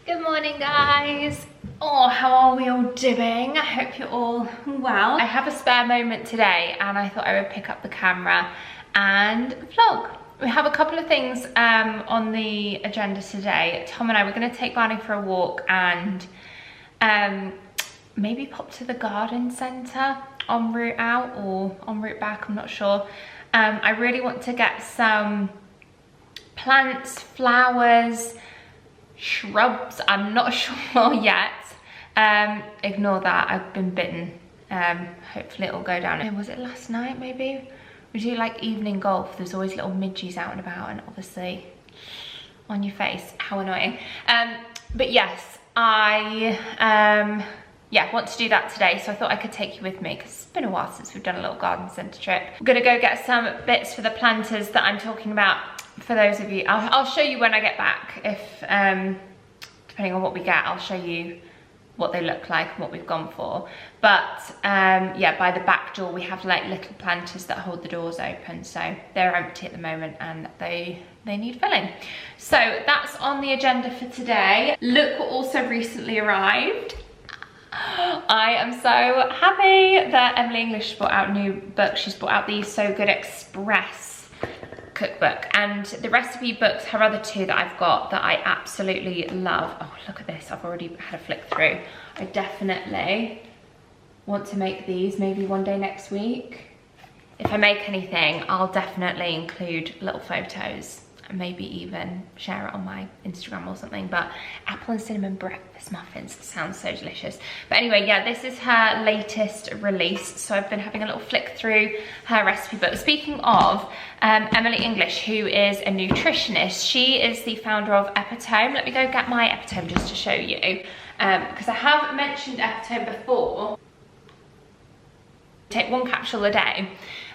Good morning, guys. Oh, how are we all doing? I hope you're all well. I have a spare moment today and I thought I would pick up the camera and vlog. We have a couple of things on the agenda today. Tom and I were going to take Barney for a walk and maybe pop to the garden centre en route out or en route back, I'm not sure. I really want to get some plants, flowers, shrubs, I'm not sure yet. Ignore that, I've been bitten. Hopefully it'll go down. Was it last night maybe? We do like evening golf, there's always little midges out and about and obviously on your face, how annoying. But yes, I want to do that today, so I thought I could take you with me because it's been a while since we've done a little garden centre trip. I'm gonna go get some bits for the planters that I'm talking about. For those of you, I'll show you when I get back. If depending on what we get, I'll show you what they look like and what we've gone for. But yeah, by the back door we have like little planters that hold the doors open, so they're empty at the moment and they need filling. So that's on the agenda for today. Look what also recently arrived. I am so happy that Emily English brought out a new book. She's brought out the So Good Express cookbook, and the recipe books, her other two that I've got that I absolutely love. Oh, look at this, I've already had a flick through. I definitely want to make these maybe one day next week. If I make anything, I'll definitely include little photos and maybe even share it on my Instagram or something. But apple and cinnamon breakfast muffins sounds so delicious. But anyway, yeah, this is her latest release, so I've been having a little flick through her recipe book. Speaking of Emily English, who is a nutritionist, she is the founder of Epitome. Let me go get my Epitome just to show you, because I have mentioned Epitome before. Take 1 capsule a day,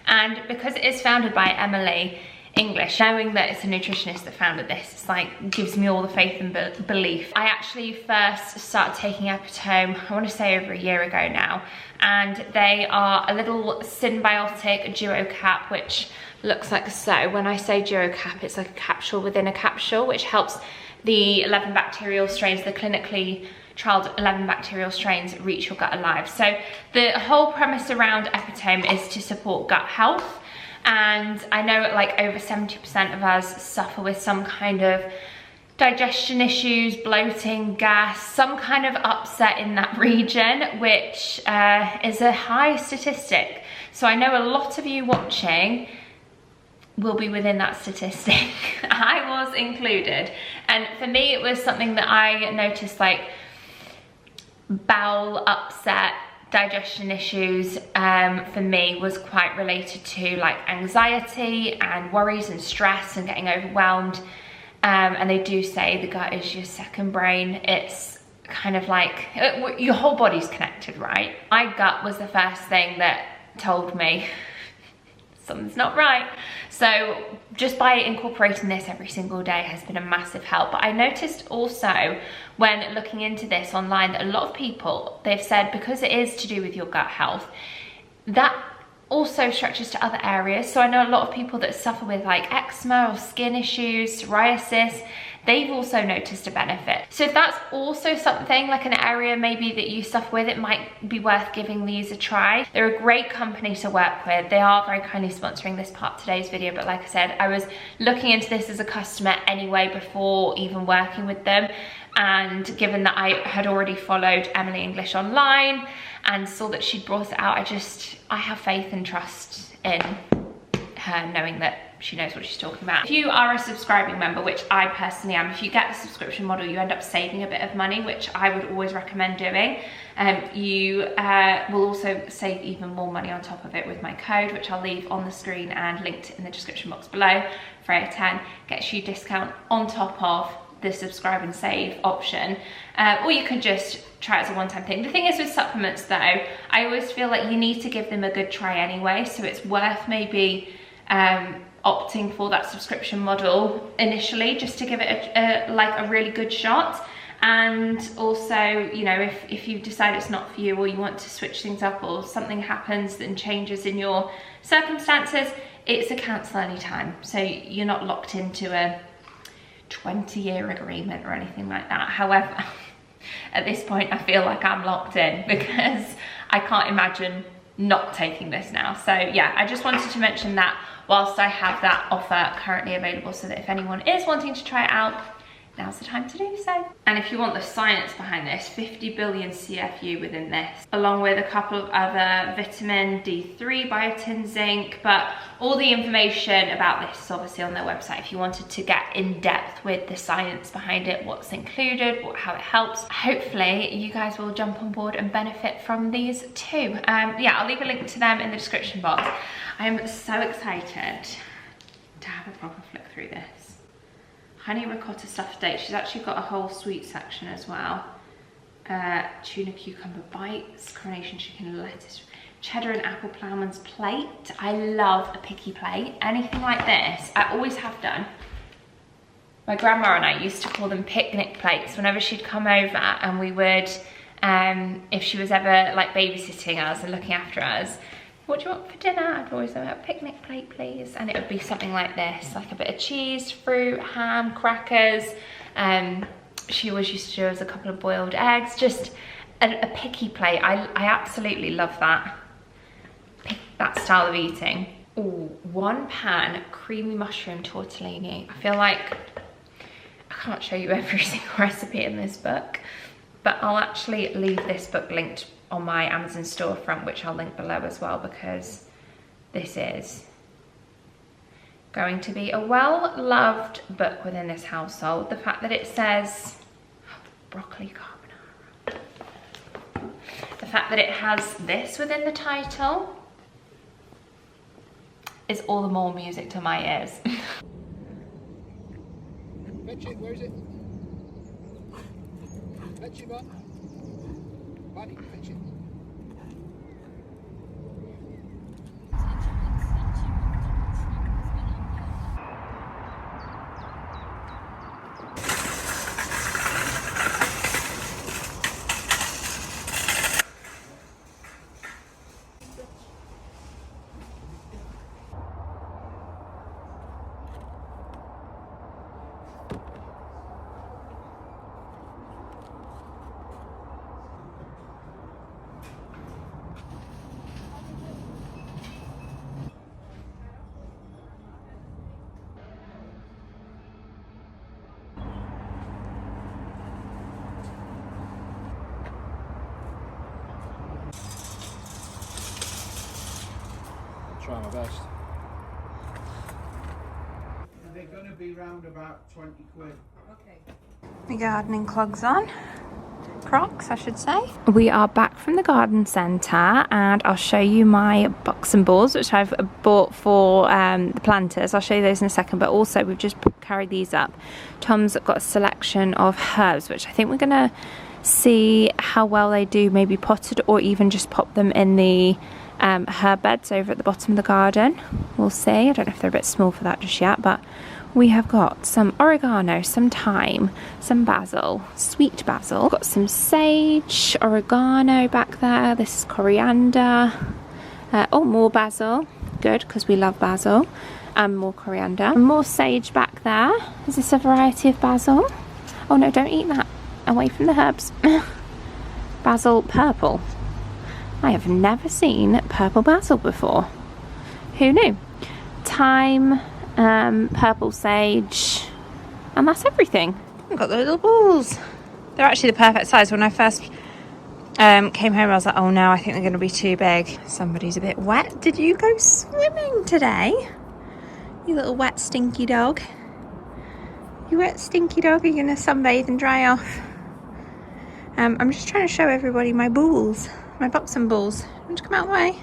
and because it is founded by Emily English, knowing that it's a nutritionist that founded this, it's like gives me all the faith and belief. I actually first started taking Epitome, I want to say over a year ago now, and they are a little symbiotic duo cap, which looks like so. When I say duo cap, it's like a capsule within a capsule, which helps the 11 bacterial strains, the clinically trialed 11 bacterial strains, reach your gut alive. So the whole premise around Epitome is to support gut health. And I know like over 70% of us suffer with some kind of digestion issues, bloating, gas, some kind of upset in that region, which is a high statistic. So I know a lot of you watching will be within that statistic. I was included. And for me, it was something that I noticed, like bowel upset, digestion issues for me was quite related to like anxiety and worries and stress and getting overwhelmed, and they do say the gut is your second brain. It's kind of like your whole body's connected, right? My gut was the first thing that told me something's not right. So just by incorporating this every single day has been a massive help. But I noticed also when looking into this online that a lot of people, they've said because it is to do with your gut health, that also stretches to other areas. So I know a lot of people that suffer with like eczema or skin issues, psoriasis, they've also noticed a benefit. So if that's also something like an area maybe that you suffer with, it might be worth giving these a try. They're a great company to work with. They are very kindly sponsoring this part of today's video, but like I said, I was looking into this as a customer anyway before even working with them. And given that I had already followed Emily English online and saw that she'd brought it out, I have faith and trust in her, knowing that she knows what she's talking about. If you are a subscribing member, which I personally am, if you get the subscription model, you end up saving a bit of money, which I would always recommend doing. You will also save even more money on top of it with my code, which I'll leave on the screen and linked in the description box below. Freya10 gets you discount on top of the subscribe and save option, or you can just try it as a one-time thing. The thing is with supplements though, I always feel like you need to give them a good try anyway, so it's worth maybe opting for that subscription model initially, just to give it a really good shot. And also, you know, if you decide it's not for you, or you want to switch things up, or something happens and changes in your circumstances, it's a cancel anytime, so you're not locked into a 20-year agreement or anything like that. However, at this point, I feel like I'm locked in because I can't imagine not taking this now. So yeah, I just wanted to mention that whilst I have that offer currently available, so that if anyone is wanting to try it out, now's the time to do so. And if you want the science behind this, 50 billion CFU within this, along with a couple of other vitamin D3, biotin, zinc, but all the information about this is obviously on their website if you wanted to get in depth with the science behind it, what's included, how it helps. Hopefully you guys will jump on board and benefit from these too. Yeah, I'll leave a link to them in the description box. I'm so excited to have a proper flick through this. Honey ricotta stuffed date. She's actually got a whole sweet section as well. Tuna cucumber bites, coronation chicken lettuce, cheddar and apple ploughman's plate. I love a picky plate. Anything like this, I always have done. My grandma and I used to call them picnic plates whenever she'd come over, and we would, if she was ever like babysitting us and looking after us, what do you want for dinner? I'd always say, a picnic plate, please. And it would be something like this, like a bit of cheese, fruit, ham, crackers. She always used to do us a couple of boiled eggs, just a picky plate. I absolutely love that. That style of eating. Ooh, 1 pan creamy mushroom tortellini. I feel like I can't show you every single recipe in this book, but I'll actually leave this book linked on my Amazon storefront, which I'll link below as well, because this is going to be a well-loved book within this household. The fact that it says broccoli carbonara, the fact that it has this within the title is all the more music to my ears. Fetch it, where is it? Fetch it, Bob. Buddy, fetch it. Try my best. They're going to be round about 20 quid. Okay. My gardening clogs on. Crocs, I should say. We are back from the garden centre, and I'll show you my boxing balls, which I've bought for the planters. I'll show you those in a second, but also we've just carried these up. Tom's got a selection of herbs, which I think we're going to see how well they do, maybe potted, or even just pop them in the herb beds over at the bottom of the garden. We'll see. I don't know if they're a bit small for that just yet, but we have got some oregano, some thyme, some basil, sweet basil. Got some sage, oregano back there. This is coriander. Oh, more basil. Good, because we love basil. And more coriander. More sage back there. Is this a variety of basil? Oh no, don't eat that. Away from the herbs. Basil purple. I have never seen purple basil before. Who knew? Thyme, purple sage, and that's everything. I've got the little balls. They're actually the perfect size. When I first came home, I was like, oh no, I think they're going to be too big. Somebody's a bit wet. Did you go swimming today? You little wet stinky dog. You wet stinky dog, are you going to sunbathe and dry off? I'm just trying to show everybody my balls, my boxing balls. Want to come out the way?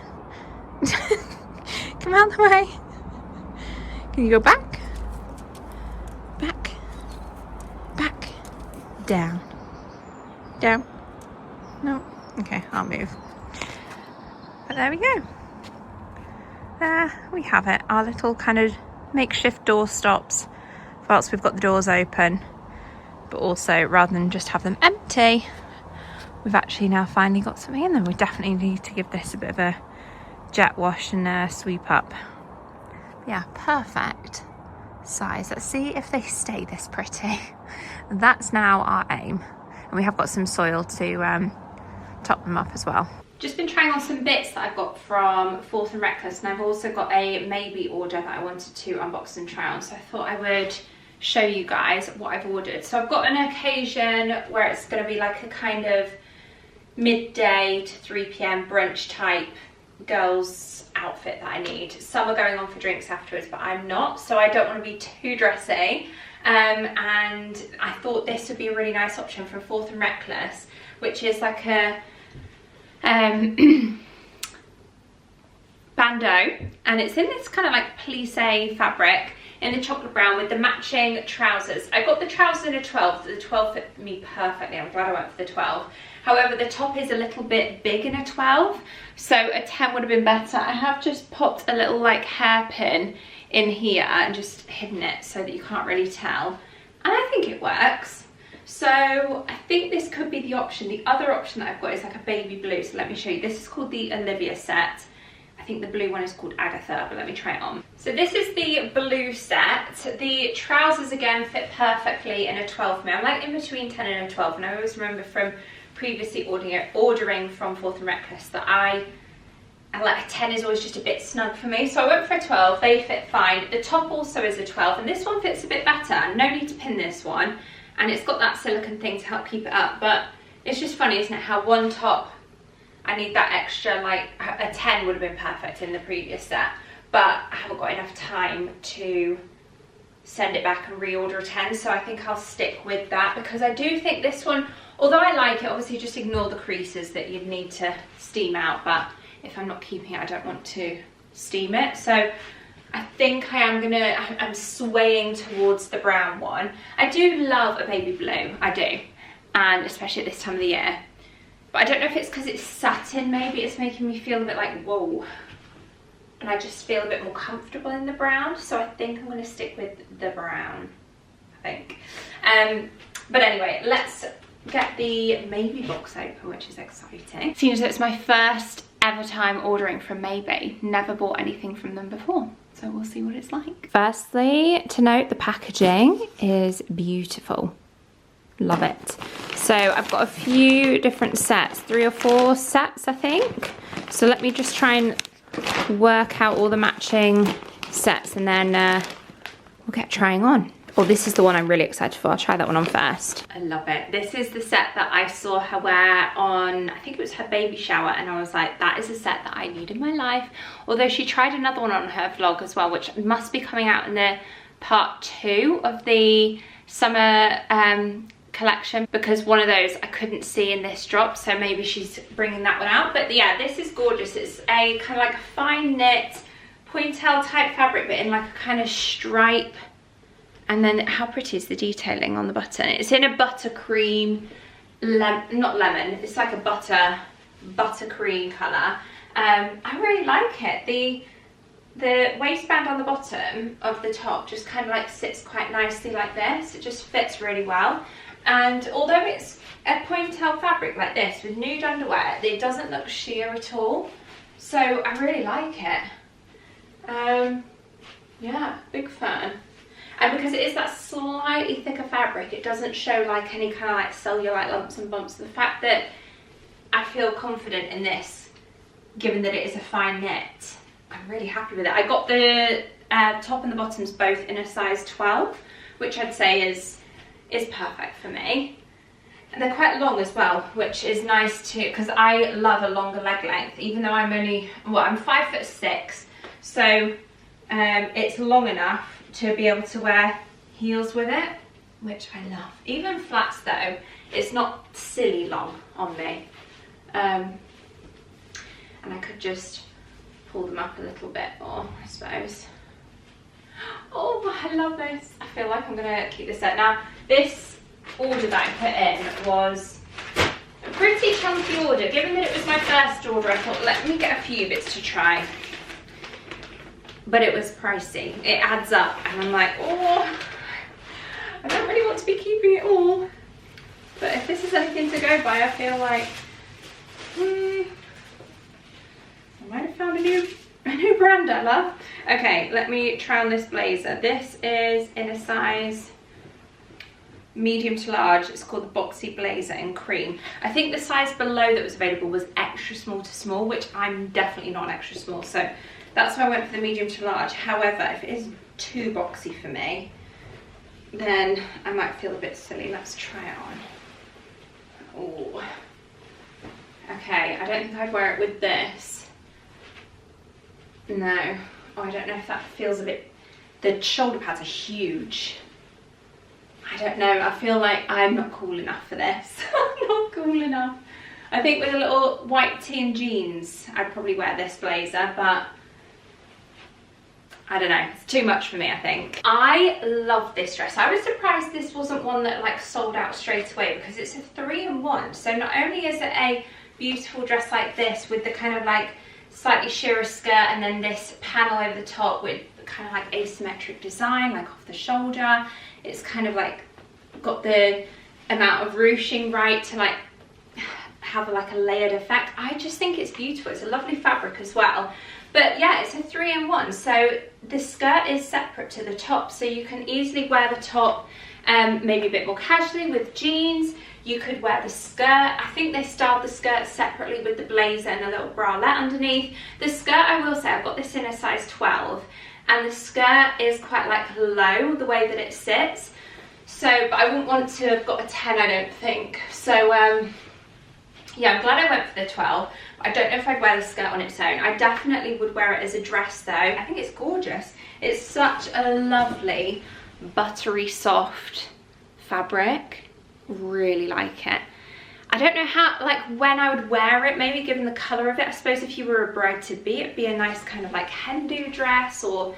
Come out the way. Can you go back? Back. Back. Down. Down. No. Okay, I'll move. But there we go. There we have it. Our little kind of makeshift door stops whilst we've got the doors open. But also, rather than just have them empty, we've actually now finally got something in them. We definitely need to give this a bit of a jet wash and sweep up. Yeah, perfect size. Let's see if they stay this pretty. That's now our aim. And we have got some soil to top them up as well. Just been trying on some bits that I've got from Fourth and Reckless, and I've also got a Maebe order that I wanted to unbox and try on, so I thought I would show you guys what I've ordered. So I've got an occasion where it's going to be like a kind of midday to 3 p.m. brunch type girls outfit that I need. Some are going on for drinks afterwards, but I'm not, so I don't want to be too dressy. And I thought this would be a really nice option from Fourth and Reckless, which is like a bandeau, and it's in this kind of like plissé fabric in the chocolate brown with the matching trousers. I got the trousers in a 12, the 12 fit me perfectly. I'm glad I went for the 12. However, the top is a little bit big in a 12, so a 10 would have been better. I have just popped a little like hairpin in here and just hidden it so that you can't really tell, and I think it works. So I think this could be the option. The other option that I've got is like a baby blue, so let me show you. This is called the Olivia set. I think the blue one is called Agatha, but let me try it on. So this is the blue set. The trousers again fit perfectly in a 12 for me. I'm like in between 10 and a 12, and I always remember from previously ordering from Fourth and Reckless that I like a 10 is always just a bit snug for me, so I went for a 12. They fit fine. The top also is a 12, and this one fits a bit better. No need to pin this one, and it's got that silicone thing to help keep it up. But it's just funny, isn't it, how one top I need that extra, like a 10 would have been perfect in the previous set, but I haven't got enough time to send it back and reorder a 10, so I think I'll stick with that, because I do think this one, although I like it, obviously just ignore the creases that you'd need to steam out, but if I'm not keeping it, I don't want to steam it. So I think I'm swaying towards the brown one. I do love a baby blue, I do, and especially at this time of the year. But I don't know if it's because it's satin, maybe it's making me feel a bit like, whoa. And I just feel a bit more comfortable in the brown, so I think I'm going to stick with the brown, I think. But anyway, let's get the Maebe box open, which is exciting. Seeing as it's my first ever time ordering from Maebe, never bought anything from them before, so we'll see what it's like. Firstly, to note, the packaging is beautiful. Love it. So I've got a few different sets, 3 or 4 sets I think. So let me just try and work out all the matching sets, and then we'll get trying on. Oh, this is the one I'm really excited for. I'll try that one on first. I love it. This is the set that I saw her wear on, I think it was her baby shower, and I was like, that is a set that I need in my life. Although she tried another one on her vlog as well, which must be coming out in the part 2 of the summer collection, because one of those I couldn't see in this drop, so maybe she's bringing that one out. But yeah, this is gorgeous. It's a kind of like a fine knit pointel type fabric, but in like a kind of stripe. And then how pretty is the detailing on the button? It's in a buttercream, not lemon, it's like a buttercream colour. I really like it. The waistband on the bottom of the top just kind of like sits quite nicely like this. It just fits really well. And although it's a pointel fabric like this with nude underwear, it doesn't look sheer at all. So I really like it. Yeah, big fan. And because it is that slightly thicker fabric, it doesn't show like any kind of like cellulite lumps and bumps. The fact that I feel confident in this, given that it is a fine knit, I'm really happy with it. I got the top and the bottoms both in a size 12, which I'd say is perfect for me. And they're quite long as well, which is nice too, because I love a longer leg length, even though I'm only, well, I'm 5'6", so it's long enough to be able to wear heels with it, which I love. Even flats though, it's not silly long on me. And I could just pull them up a little bit more, I suppose. Oh, I love this. I feel like I'm gonna keep this set. Now, this order that I put in was a pretty chunky order. Given that it was my first order, I thought, let me get a few bits to try. But it was pricey. It adds up, and I'm like, oh, I don't really want to be keeping it all. But if this is anything to go by, I feel like, I might have found a new A new brand I love. Okay, let me try on this blazer. This is in a size medium to large. It's called the Boxy Blazer in cream. I think the size below that was available was extra small to small, which I'm definitely not extra small, so that's why I went for the medium to large. However, if it is too boxy for me, then I might feel a bit silly. Let's try it on. Oh, okay, I don't think I'd wear it with this. No. Oh, I don't know if that feels a bit, the shoulder pads are huge. I don't know, I feel like I'm not cool enough for this. I'm not cool enough. I think with a little white tee and jeans, I'd probably wear this blazer, but I don't know, it's too much for me, I think. I love this dress. I was surprised this wasn't one that like sold out straight away, because it's a 3-in-1. So not only is it a beautiful dress like this with the kind of like slightly sheerer skirt and then this panel over the top with kind of like asymmetric design, like off the shoulder. It's kind of like got the amount of ruching right to like have like a layered effect. I just think it's beautiful. It's a lovely fabric as well. But yeah, it's a 3-in-1. So the skirt is separate to the top, so you can easily wear the top maybe a bit more casually with jeans. You could wear the skirt. I think they styled the skirt separately with the blazer and a little bralette underneath. The skirt, I will say, I've got this in a size 12, and the skirt is quite like low the way that it sits. So, but I wouldn't want to have got a 10, I don't think. So yeah, I'm glad I went for the 12. I don't know if I'd wear the skirt on its own. I definitely would wear it as a dress though. I think it's gorgeous. It's such a lovely, buttery soft fabric. Really like it. I don't know how, like when I would wear it, maybe given the colour of it. I suppose if you were a bride-to-be, it'd be a nice kind of like hen do dress, or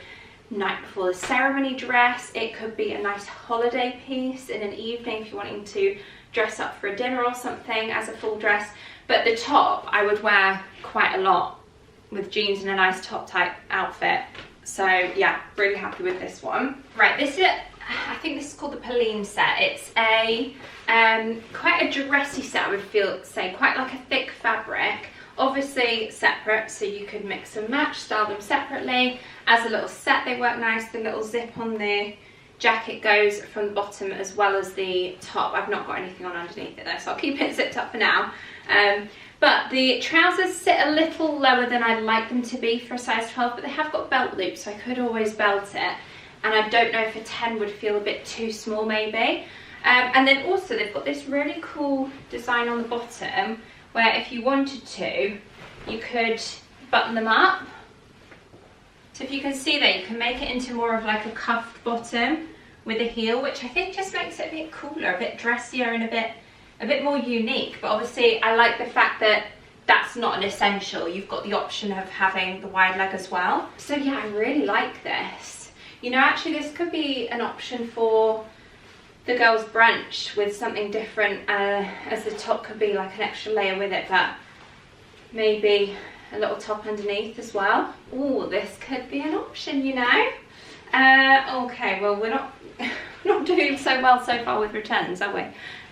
night before the ceremony dress. It could be a nice holiday piece in an evening if you're wanting to dress up for a dinner or something as a full dress. But the top I would wear quite a lot with jeans and a nice top type outfit. So yeah, really happy with this one. Right, this is, I think this is called the Pauline set. It's a quite a dressy set, I would say, quite like a thick fabric. Obviously separate, so you could mix and match, style them separately. As a little set, they work nice. The little zip on the jacket goes from the bottom as well as the top. I've not got anything on underneath it though, so I'll keep it zipped up for now. But the trousers sit a little lower than I'd like them to be for a size 12, but they have got belt loops, so I could always belt it. And I don't know if a 10 would feel a bit too small maybe. And then also they've got this really cool design on the bottom where if you wanted to, you could button them up. So if you can see there, you can make it into more of like a cuffed bottom with a heel, which I think just makes it a bit cooler, a bit dressier and a bit more unique. But obviously I like the fact that that's not an essential. You've got the option of having the wide leg as well. So yeah, I really like this. You know, actually this could be an option for the girls' brunch with something different, as the top could be like an extra layer with it, but maybe a little top underneath as well. Oh, this could be an option, you know. Okay, well we're not doing so well so far with returns, are we?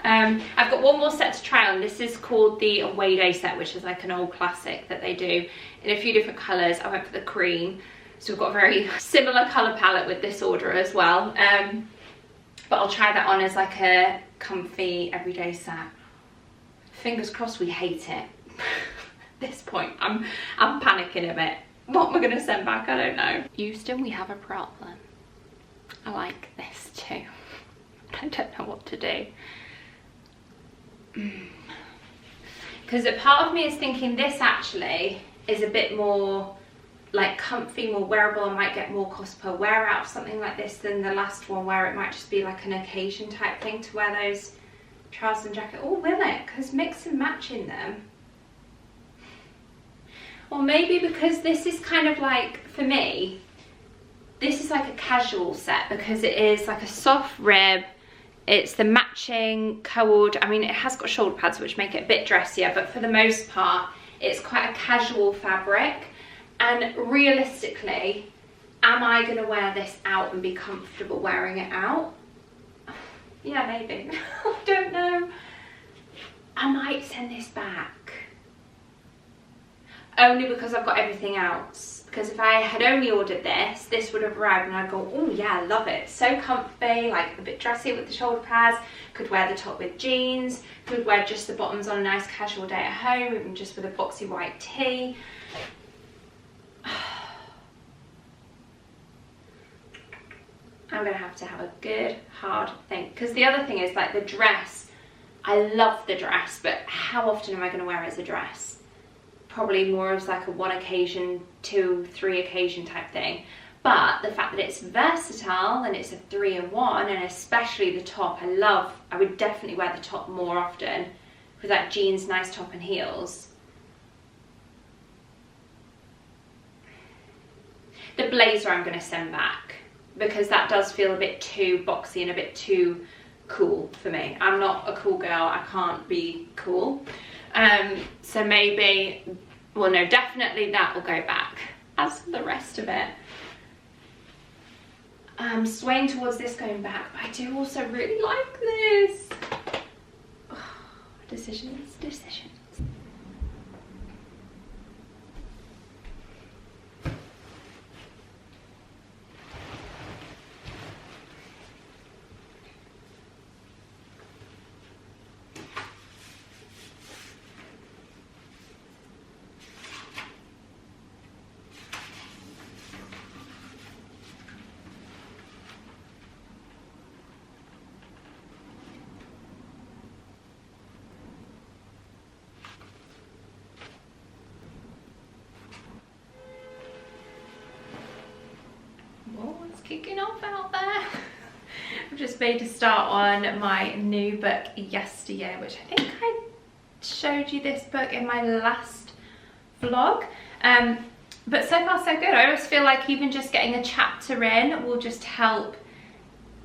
I've got one more set to try on. This is called the Away Day set, which is like an old classic that they do in a few different colours. I went for the cream, so we've got a very similar colour palette with this order as well. But I'll try that on as like a comfy everyday set. Fingers crossed we hate it. At this point, I'm panicking a bit. What am I gonna send back? I don't know. Houston, we have a problem. I like this too. I don't know what to do. Because a part of me is thinking this actually is a bit more like comfy, more wearable. I might get more cost per wear out of something like this than the last one, where it might just be like an occasion type thing to wear those trousers and jacket. Oh, will it? Because mix and matching them. Or maybe because this is kind of like, for me, this is like a casual set because it is like a soft rib. It's the matching cord. I mean, it has got shoulder pads which make it a bit dressier, but for the most part, it's quite a casual fabric. And realistically, am I going to wear this out and be comfortable wearing it out? Yeah, maybe. I don't know. I might send this back. Only because I've got everything else because if I had only ordered this, this would have arrived and I'd go, oh yeah, I love it. So comfy, like a bit dressy with the shoulder pads, could wear the top with jeans, could wear just the bottoms on a nice casual day at home, even just with a boxy white tee. I'm gonna have to have a good hard think, because the other thing is like the dress, I love the dress, but how often am I gonna wear it as a dress? Probably more as like a 1 occasion, 2, 3 occasion type thing. But the fact that it's versatile and it's a 3-in-1, and especially the top, I would definitely wear the top more often with that jeans, nice top and heels. The blazer I'm gonna send back, because that does feel a bit too boxy and a bit too cool for me. I'm not a cool girl, I can't be cool. So maybe, well no, definitely that will go back. As for the rest of it, I'm swaying towards this going back, but I do also really like this. Decisions. Kicking off out there. I've just made a start on my new book yesterday, which I think I showed you this book in my last vlog. But so far so good. I always feel like even just getting a chapter in will just help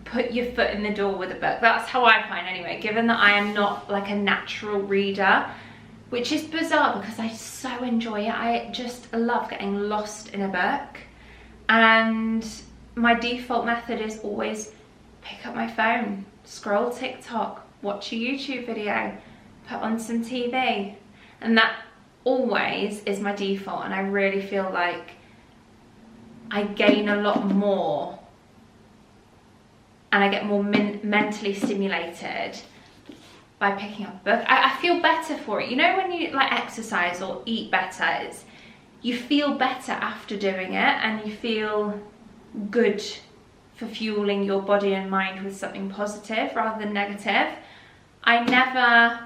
put your foot in the door with a book. That's how I find anyway, given that I am not like a natural reader, which is bizarre because I so enjoy it. I just love getting lost in a book, and my default method is always pick up my phone, scroll TikTok, watch a YouTube video, put on some TV, and that always is my default. And I really feel like I gain a lot more and I get more mentally stimulated by picking up a book. I feel better for it. You know when you like exercise or eat better, you feel better after doing it, and you feel good for fueling your body and mind with something positive rather than negative. I never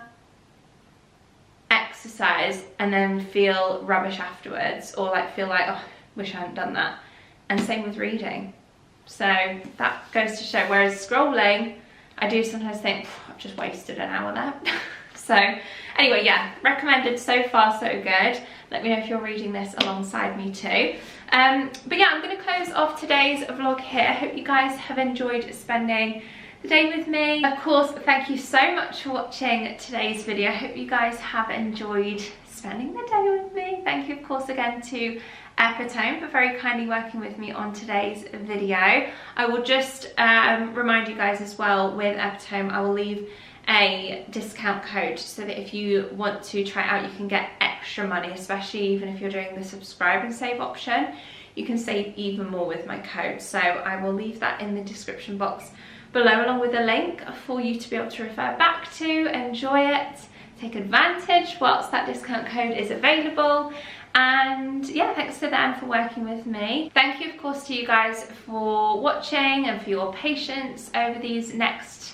exercise and then feel rubbish afterwards, or like feel like, oh, wish I hadn't done that. And same with reading. So that goes to show, whereas scrolling, I do sometimes think, I've just wasted an hour there. So anyway, yeah, recommended so far so good. Let me know if you're reading this alongside me too. But yeah, I'm going to close off today's vlog here. I hope you guys have enjoyed spending the day with me. Of course, thank you so much for watching today's video. I hope you guys have enjoyed spending the day with me. Thank you, of course, again to Epitome for very kindly working with me on today's video. I will just remind you guys as well, with Epitome, I will leave a discount code so that if you want to try it out, you can get extra money, especially even if you're doing the subscribe and save option. You can save even more with my code, so I will leave that in the description box below, along with a link for you to be able to refer back to, enjoy it, take advantage whilst that discount code is available. And yeah, thanks to them for working with me. Thank you, of course, to you guys for watching and for your patience over these next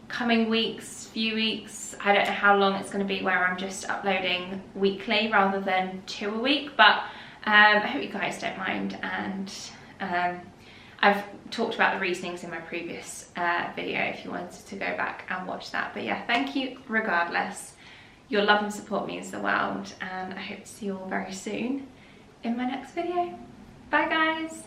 coming few weeks. I don't know how long it's going to be where I'm just uploading weekly rather than 2 a week, but I hope you guys don't mind. And I've talked about the reasonings in my previous video if you wanted to go back and watch that. But yeah, thank you regardless. Your love and support means the world, and I hope to see you all very soon in my next video. Bye guys.